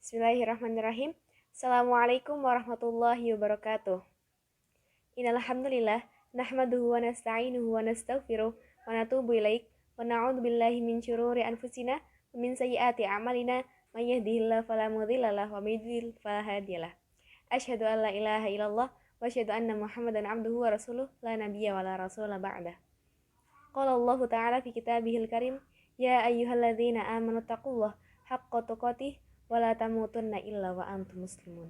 Bismillahirrahmanirrahim. Assalamualaikum warahmatullahi wabarakatuh. Innal hamdalillah nahmaduhu wa nasta'inuhu wa nastaghfiruh wa natubu ilaik wa na'udzu billahi min syururi anfusina wa min sayyiati a'malina may yahdihillahu fala mudhillalah wa may yudhlil fala hadiyalah. Asyhadu an la ilaha illallah wa asyhadu anna Muhammadan abduhu wa rasuluh la nabiyya wa la rasula ba'dah. Qala Allah ta'ala fi kitabihil karim, ya ayyuhalladzina amanu taqullaha haqqa tuqatih wa la tamutunna illa wa antum muslimun.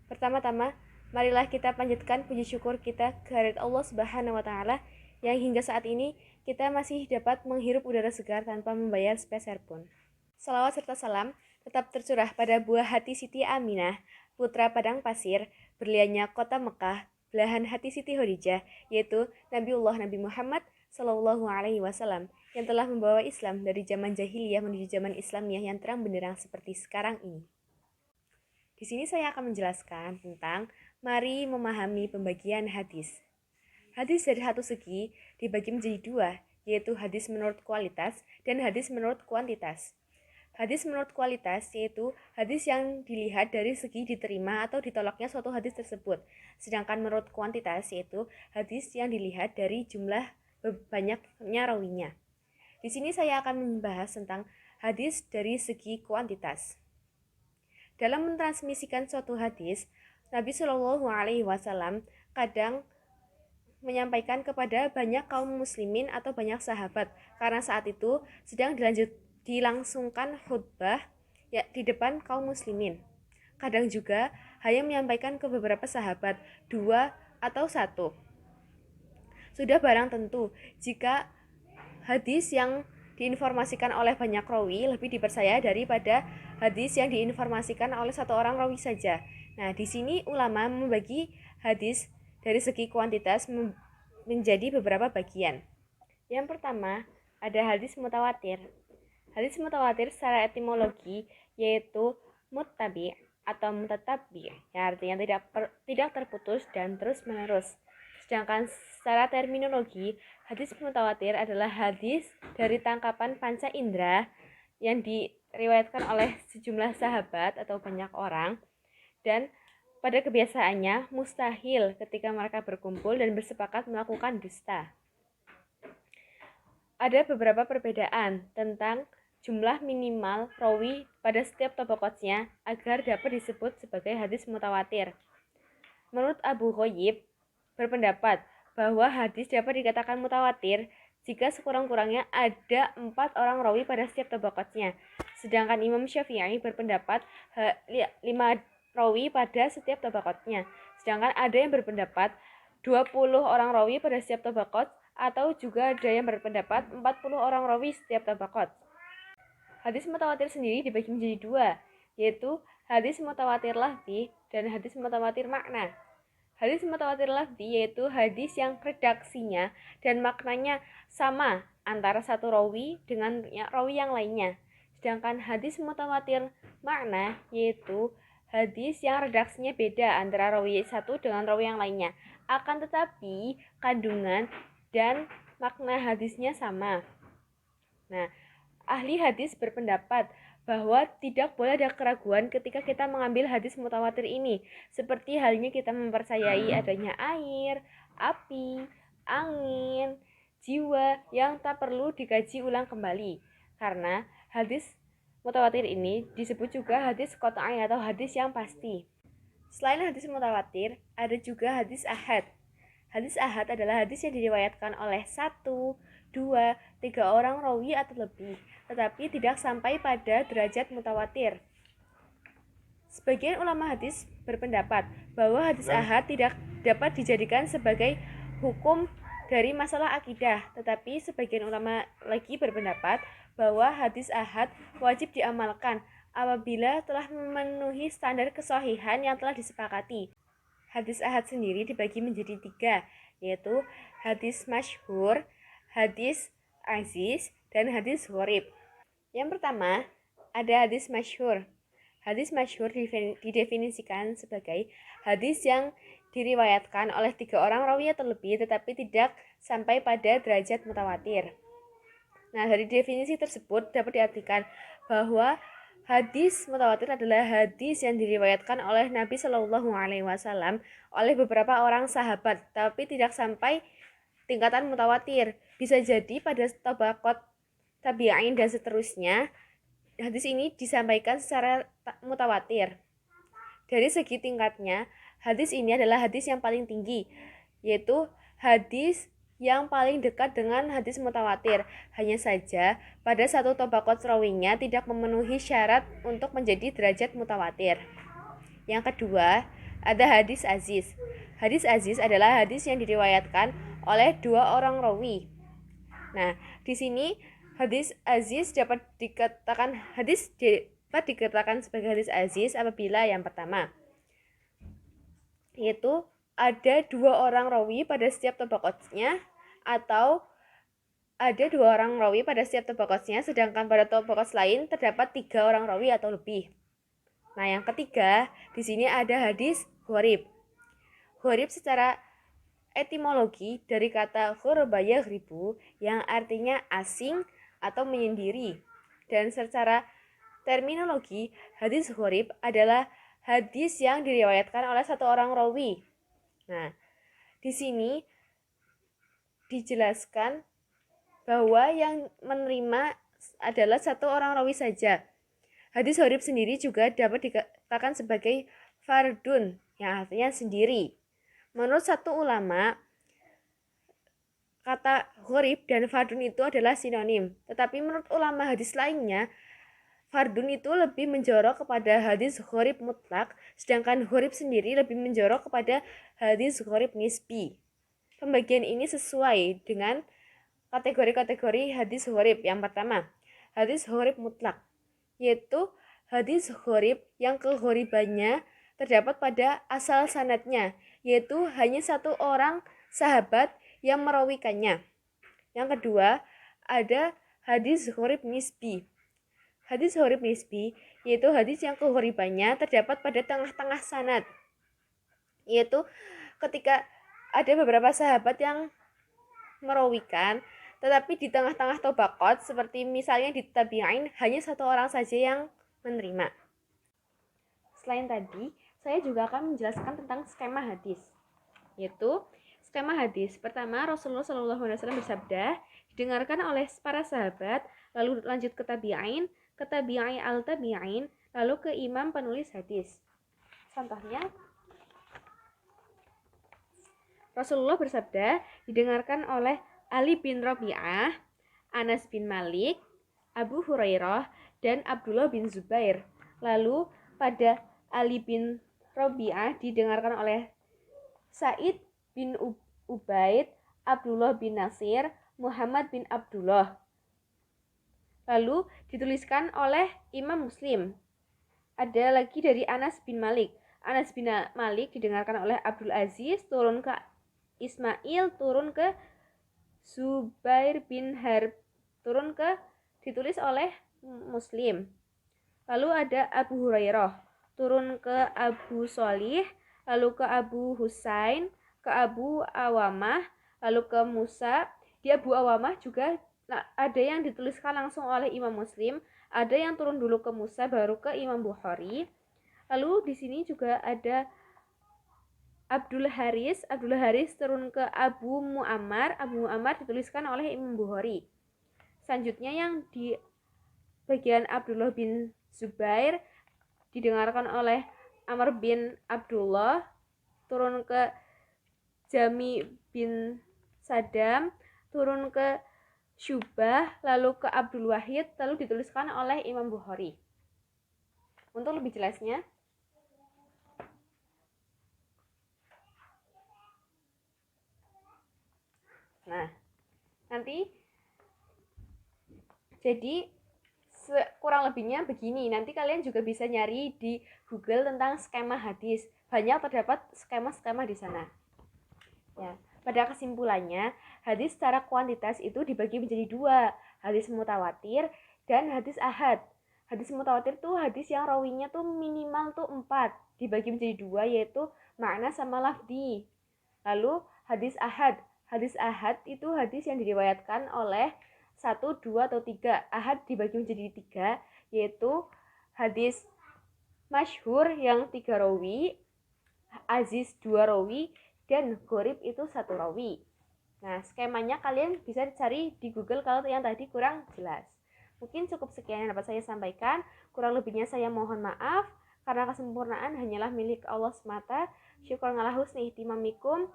Pertama-tama, marilah kita panjatkan puji syukur kita kehadirat Allah Subhanahu wa taala yang hingga saat ini kita masih dapat menghirup udara segar tanpa membayar sepeser pun. Salawat serta salam tetap tercurah pada buah hati Siti Aminah, putra padang pasir, berliannya kota Mekah, belahan hati Siti Khadijah, yaitu Nabiullah Nabi Muhammad Sallallahu Alaihi Wasallam yang telah membawa Islam dari zaman jahiliyah menuju zaman Islamiyah yang terang benderang seperti sekarang ini. Di sini saya akan menjelaskan tentang mari memahami pembagian hadis. Hadis dari satu segi dibagi menjadi dua, yaitu hadis menurut kualitas dan hadis menurut kuantitas. Hadis menurut kualitas yaitu hadis yang dilihat dari segi diterima atau ditolaknya suatu hadis tersebut. Sedangkan menurut kuantitas yaitu hadis yang dilihat dari jumlah banyaknya rawinya. Di sini saya akan membahas tentang hadis dari segi kuantitas. Dalam mentransmisikan suatu hadis, Nabi Shallallahu Alaihi Wasallam kadang menyampaikan kepada banyak kaum muslimin atau banyak sahabat karena saat itu sedang dilangsungkan khutbah ya, di depan kaum muslimin. Kadang juga hanya menyampaikan ke beberapa sahabat, 2 atau 1. Sudah barang tentu jika hadis yang diinformasikan oleh banyak rawi lebih dipercaya daripada hadis yang diinformasikan oleh satu orang rawi saja. Nah, di sini ulama membagi hadis dari segi kuantitas menjadi beberapa bagian. Yang pertama, ada hadis mutawatir. Hadis mutawatir secara etimologi yaitu muttabi atau mutatabi, yang artinya tidak terputus dan terus-menerus. Sedangkan secara terminologi, hadis mutawatir adalah hadis dari tangkapan panca indera yang diriwayatkan oleh sejumlah sahabat atau banyak orang dan pada kebiasaannya mustahil ketika mereka berkumpul dan bersepakat melakukan dusta. Ada beberapa perbedaan tentang jumlah minimal rawi pada setiap tabaqatnya agar dapat disebut sebagai hadis mutawatir. Menurut Abu Ghaib berpendapat bahwa hadis dapat dikatakan mutawatir jika sekurang-kurangnya ada 4 orang rawi pada setiap tabaqatnya. Sedangkan Imam Syafi'i berpendapat 5 rawi pada setiap tabaqatnya. Sedangkan ada yang berpendapat 20 orang rawi pada setiap tabaqat atau juga ada yang berpendapat 40 orang rawi setiap tabaqat. Hadis mutawatir sendiri dibagi menjadi 2, yaitu hadis mutawatir lafzi dan hadis mutawatir makna. Hadis mutawatir lafzi yaitu hadis yang redaksinya dan maknanya sama antara satu rawi dengan rawi yang lainnya. Sedangkan hadis mutawatir makna yaitu hadis yang redaksinya beda antara rawi satu dengan rawi yang lainnya. Akan tetapi kandungan dan makna hadisnya sama. Nah, ahli hadis berpendapat bahwa tidak boleh ada keraguan ketika kita mengambil hadis mutawatir ini, seperti halnya kita mempercayai adanya air, api, angin, jiwa yang tak perlu dikaji ulang kembali. Karena hadis mutawatir ini disebut juga hadis qat'i atau hadis yang pasti. Selain hadis mutawatir, ada juga hadis ahad. Hadis ahad adalah hadis yang diriwayatkan oleh 1, 2, 3 orang rawi atau lebih, tetapi tidak sampai pada derajat mutawatir. Sebagian ulama hadis berpendapat bahwa hadis ahad tidak dapat dijadikan sebagai hukum dari masalah akidah, tetapi sebagian ulama lagi berpendapat bahwa hadis ahad wajib diamalkan apabila telah memenuhi standar kesahihan yang telah disepakati. Hadis ahad sendiri dibagi menjadi 3, yaitu hadis masyhur, hadis aziz, dan hadis gharib. Yang pertama, ada hadis masyhur. Hadis masyhur didefinisikan sebagai hadis yang diriwayatkan oleh 3 orang rawi atau lebih tetapi tidak sampai pada derajat mutawatir. Nah, dari definisi tersebut dapat diartikan bahwa Hadis mutawatir adalah hadis yang diriwayatkan oleh Nabi Shallallahu Alaihi Wasallam oleh beberapa orang sahabat, tapi tidak sampai tingkatan mutawatir. Bisa jadi pada tabaqat tabi'in dan seterusnya, hadis ini disampaikan secara mutawatir. Dari segi tingkatnya, hadis ini adalah hadis yang paling tinggi, yaitu hadis yang paling dekat dengan hadis mutawatir. Hanya saja pada satu tabaqat rawinya tidak memenuhi syarat untuk menjadi derajat mutawatir. Yang kedua, ada hadis aziz. Hadis aziz adalah hadis yang diriwayatkan oleh dua orang rawi. Nah, di sini hadis aziz dapat dikatakan sebagai hadis aziz apabila yang pertama, yaitu ada dua orang rawi pada setiap tabaqatnya, atau ada dua orang rawi pada setiap tabaqatnya, sedangkan pada tabaqat lain terdapat 3 orang rawi atau lebih. Nah, yang ketiga, di sini ada hadis gharib. Gharib secara etimologi dari kata ghuraba yaghribu yang artinya asing atau menyendiri. Dan secara terminologi, hadis gharib adalah hadis yang diriwayatkan oleh satu orang rawi. Nah, di sini dijelaskan bahwa yang menerima adalah satu orang rawi saja. Hadis gharib sendiri juga dapat dikatakan sebagai fardun, yang artinya sendiri. Menurut satu ulama, kata gharib dan fardun itu adalah sinonim. Tetapi menurut ulama hadis lainnya, fardun itu lebih menjorok kepada hadis gharib mutlak, sedangkan gharib sendiri lebih menjorok kepada hadis gharib nisbi. Pembagian ini sesuai dengan kategori-kategori hadis gharib. Yang pertama, hadis gharib mutlak, yaitu hadis gharib yang kegharibannya terdapat pada asal sanadnya, yaitu hanya satu orang sahabat yang merawikannya. Yang kedua, ada hadis gharib nisbi. Hadis gharib nisbi yaitu hadis yang kegharibannya terdapat pada tengah-tengah sanad, yaitu ketika ada beberapa sahabat yang merawikan, tetapi di tengah-tengah tabaqat, seperti misalnya di tabi'in, hanya satu orang saja yang menerima. Selain tadi, saya juga akan menjelaskan tentang skema hadis, yaitu skema hadis. Pertama, Rasulullah SAW bersabda, didengarkan oleh para sahabat, lalu lanjut ke tabi'in, ke tabi'in al-tabi'in, lalu ke imam penulis hadis. Contohnya, Rasulullah bersabda, didengarkan oleh Ali bin Rabi'ah, Anas bin Malik, Abu Hurairah, dan Abdullah bin Zubair. Lalu pada Ali bin Rabi'ah didengarkan oleh Sa'id bin Ubaid, Abdullah bin Nasir, Muhammad bin Abdullah. Lalu dituliskan oleh Imam Muslim. Ada lagi dari Anas bin Malik. Anas bin Malik didengarkan oleh Abdul Aziz, turun ke Ismail, turun ke Zubair bin Harb, turun ke ditulis oleh Muslim. Lalu ada Abu Hurairah, turun ke Abu Sholih, lalu ke Abu Husain, ke Abu Awamah, lalu ke Musa. Di Abu Awamah juga ada yang dituliskan langsung oleh Imam Muslim, ada yang turun dulu ke Musa baru ke Imam Bukhari. Lalu di sini juga ada Abdul Haris turun ke Abu Muammar, Abu Muammar dituliskan oleh Imam Bukhari. Selanjutnya yang di bagian Abdullah bin Zubair didengarkan oleh Amr bin Abdullah, turun ke Jami bin Sadam, turun ke Syubah, lalu ke Abdul Wahid, lalu dituliskan oleh Imam Bukhari. Untuk lebih jelasnya, nah, nanti jadi kurang lebihnya begini. Nanti kalian juga bisa nyari di Google tentang skema hadis. Banyak terdapat skema-skema di sana. Ya, pada kesimpulannya, hadis secara kuantitas itu dibagi menjadi 2, hadis mutawatir dan hadis ahad. Hadis mutawatir tuh hadis yang rawinya tuh minimal tuh 4, dibagi menjadi 2, yaitu makna sama lafzi. Lalu hadis ahad. Hadis ahad itu hadis yang diriwayatkan oleh 1, 2, atau 3. Ahad dibagi menjadi 3, yaitu hadis masyhur yang 3 rawi, aziz 2 rawi, dan gharib itu 1 rawi. Nah, skemanya kalian bisa cari di Google kalau yang tadi kurang jelas. Mungkin cukup sekian yang dapat saya sampaikan. Kurang lebihnya saya mohon maaf, karena kesempurnaan hanyalah milik Allah semata. Syukur ala husni ihtimamikum.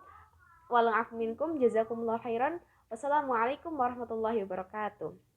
Walang afu minkum. Jazakumullah khairan. Wassalamualaikum warahmatullahi wabarakatuh.